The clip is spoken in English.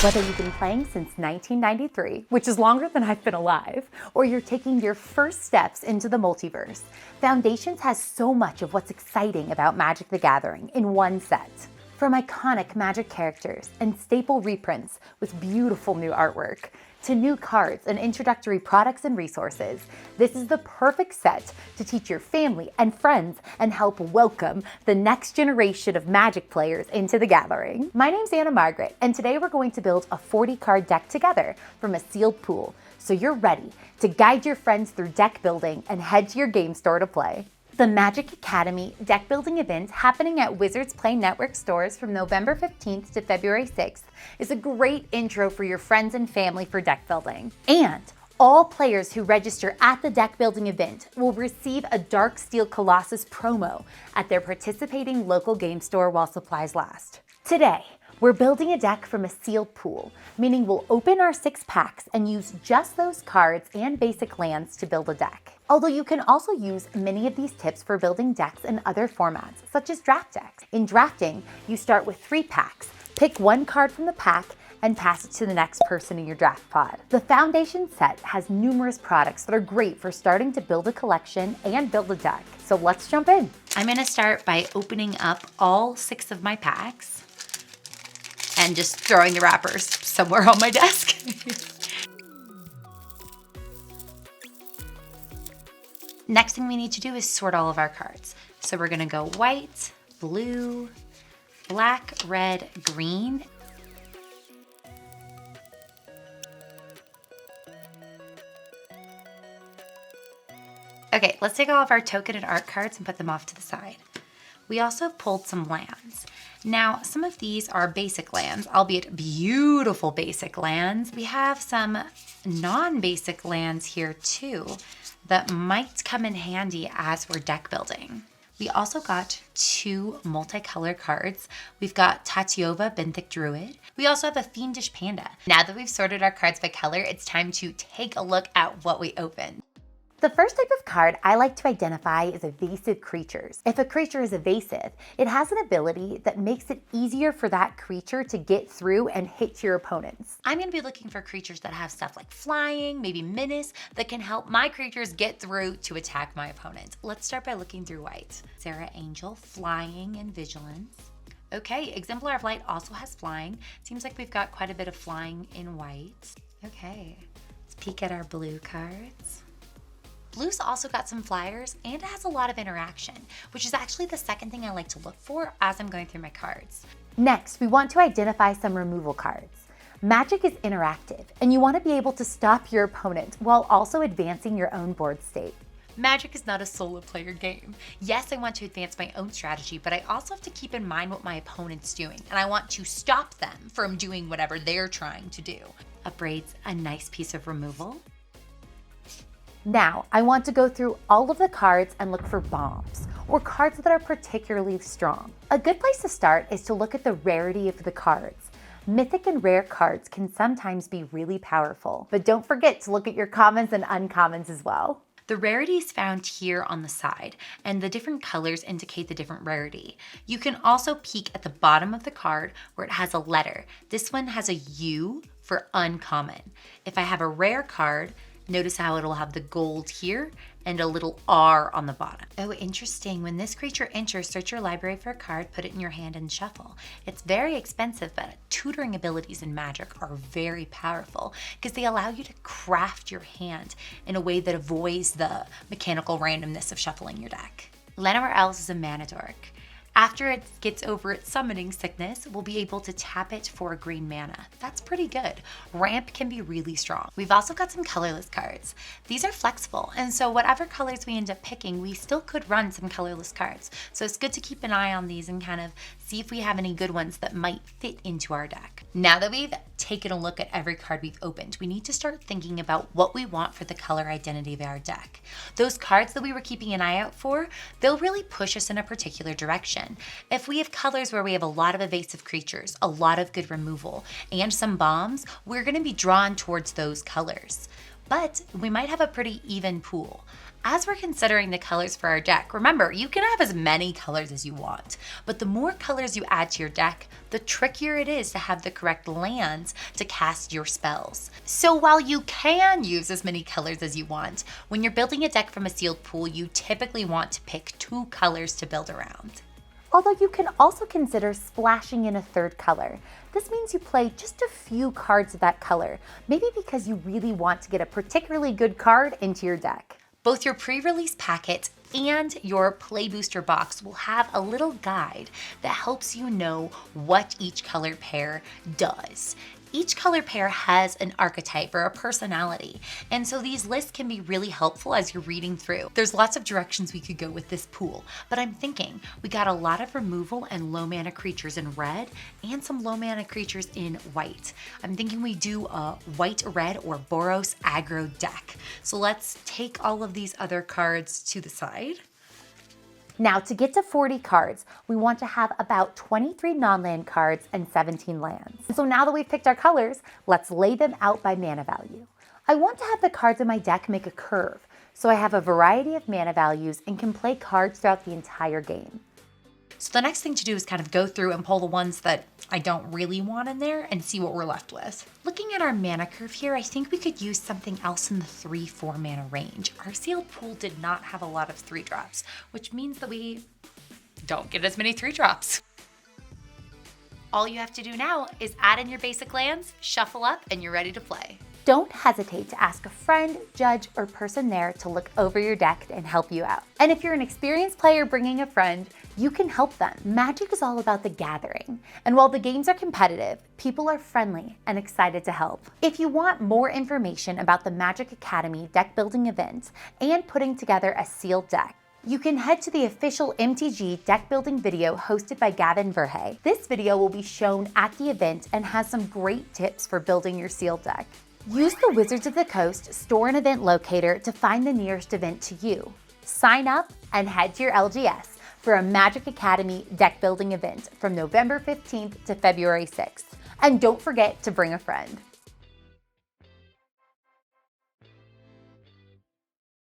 Whether you've been playing since 1993, which is longer than I've been alive, or you're taking your first steps into the multiverse, Foundations has so much of what's exciting about Magic the Gathering in one set. From iconic Magic characters and staple reprints with beautiful new artwork, to new cards and introductory products and resources, this is the perfect set to teach your family and friends and help welcome the next generation of Magic players into the gathering. My name's Anna Margaret, and today we're going to build a 40-card deck together from a sealed pool, so you're ready to guide your friends through deck building and head to your game store to play. The Magic Academy deck building event happening at Wizards Play Network stores from November 15th to February 6th is a great intro for your friends and family for deck building. And all players who register at the deck building event will receive a Darksteel Colossus promo at their participating local game store while supplies last. Today, we're building a deck from a sealed pool, meaning we'll open our 6 packs and use just those cards and basic lands to build a deck. Although you can also use many of these tips for building decks in other formats, such as draft decks. In drafting, you start with 3 packs, pick 1 card from the pack, and pass it to the next person in your draft pod. The Foundation set has numerous products that are great for starting to build a collection and build a deck. So let's jump in. I'm gonna start by opening up all 6 of my packs and just throwing the wrappers somewhere on my desk. Next thing we need to do is sort all of our cards. So we're gonna go white, blue, black, red, green. Okay, let's take all of our token and art cards and put them off to the side. We also pulled some lands. Now, some of these are basic lands, albeit beautiful basic lands. We have some non-basic lands here too that might come in handy as we're deck building. We also got 2 multicolor cards. We've got Tatiova, Benthic Druid. We also have a Fiendish Panda. Now that we've sorted our cards by color, it's time to take a look at what we opened. The first type of card I like to identify is evasive creatures. If a creature is evasive, it has an ability that makes it easier for that creature to get through and hit your opponents. I'm gonna be looking for creatures that have stuff like flying, maybe menace, that can help my creatures get through to attack my opponent. Let's start by looking through white. Sarah Angel, flying and vigilance. Okay, Exemplar of Light also has flying. Seems like we've got quite a bit of flying in white. Okay, let's peek at our blue cards. Blue's also got some flyers and it has a lot of interaction, which is actually the second thing I like to look for as I'm going through my cards. Next, we want to identify some removal cards. Magic is interactive, and you want to be able to stop your opponent while also advancing your own board state. Magic is not a solo player game. Yes, I want to advance my own strategy, but I also have to keep in mind what my opponent's doing, and I want to stop them from doing whatever they're trying to do. Upbraid's a nice piece of removal. Now, I want to go through all of the cards and look for bombs, or cards that are particularly strong. A good place to start is to look at the rarity of the cards. Mythic and rare cards can sometimes be really powerful, but don't forget to look at your commons and uncommons as well. The rarity is found here on the side, and the different colors indicate the different rarity. You can also peek at the bottom of the card where it has a letter. This one has a U for uncommon. If I have a rare card, notice how it'll have the gold here and a little R on the bottom. Oh, interesting. When this creature enters, search your library for a card, put it in your hand and shuffle. It's very expensive, but tutoring abilities in Magic are very powerful because they allow you to craft your hand in a way that avoids the mechanical randomness of shuffling your deck. Llanowar Elves is a mana dork. After it gets over its summoning sickness, we'll be able to tap it for a green mana. That's pretty good. Ramp can be really strong. We've also got some colorless cards. These are flexible, and so whatever colors we end up picking, we still could run some colorless cards. So it's good to keep an eye on these and kind of see if we have any good ones that might fit into our deck. Now that we've taken a look at every card we've opened, we need to start thinking about what we want for the color identity of our deck. Those cards that we were keeping an eye out for, they'll really push us in a particular direction. If we have colors where we have a lot of evasive creatures, a lot of good removal, and some bombs, we're going to be drawn towards those colors. But we might have a pretty even pool. As we're considering the colors for our deck, remember, you can have as many colors as you want, but the more colors you add to your deck, the trickier it is to have the correct lands to cast your spells. So while you can use as many colors as you want, when you're building a deck from a sealed pool, you typically want to pick 2 colors to build around. Although you can also consider splashing in a third color. This means you play just a few cards of that color, maybe because you really want to get a particularly good card into your deck. Both your pre-release packet and your Play Booster box will have a little guide that helps you know what each color pair does. Each color pair has an archetype or a personality, and so these lists can be really helpful as you're reading through. There's lots of directions we could go with this pool, but I'm thinking we got a lot of removal and low mana creatures in red and some low mana creatures in white. I'm thinking we do a white-red or Boros aggro deck. So let's take all of these other cards to the side. Now, to get to 40 cards, we want to have about 23 non-land cards and 17 lands. So now that we've picked our colors, let's lay them out by mana value. I want to have the cards in my deck make a curve, so I have a variety of mana values and can play cards throughout the entire game. So the next thing to do is kind of go through and pull the ones that I don't really want in there and see what we're left with. Looking at our mana curve here, I think we could use something else in the 3-4 mana range. Our sealed pool did not have a lot of 3-drops, which means that we don't get as many 3-drops. All you have to do now is add in your basic lands, shuffle up, and you're ready to play. Don't hesitate to ask a friend, judge, or person there to look over your deck and help you out. And if you're an experienced player bringing a friend, you can help them. Magic is all about the gathering. And while the games are competitive, people are friendly and excited to help. If you want more information about the Magic Academy deck building event and putting together a sealed deck, you can head to the official MTG deck building video hosted by Gavin Verhey. This video will be shown at the event and has some great tips for building your sealed deck. Use the Wizards of the Coast store and event locator to find the nearest event to you. Sign up and head to your LGS for a Magic Academy deck building event from November 15th to February 6th. And don't forget to bring a friend.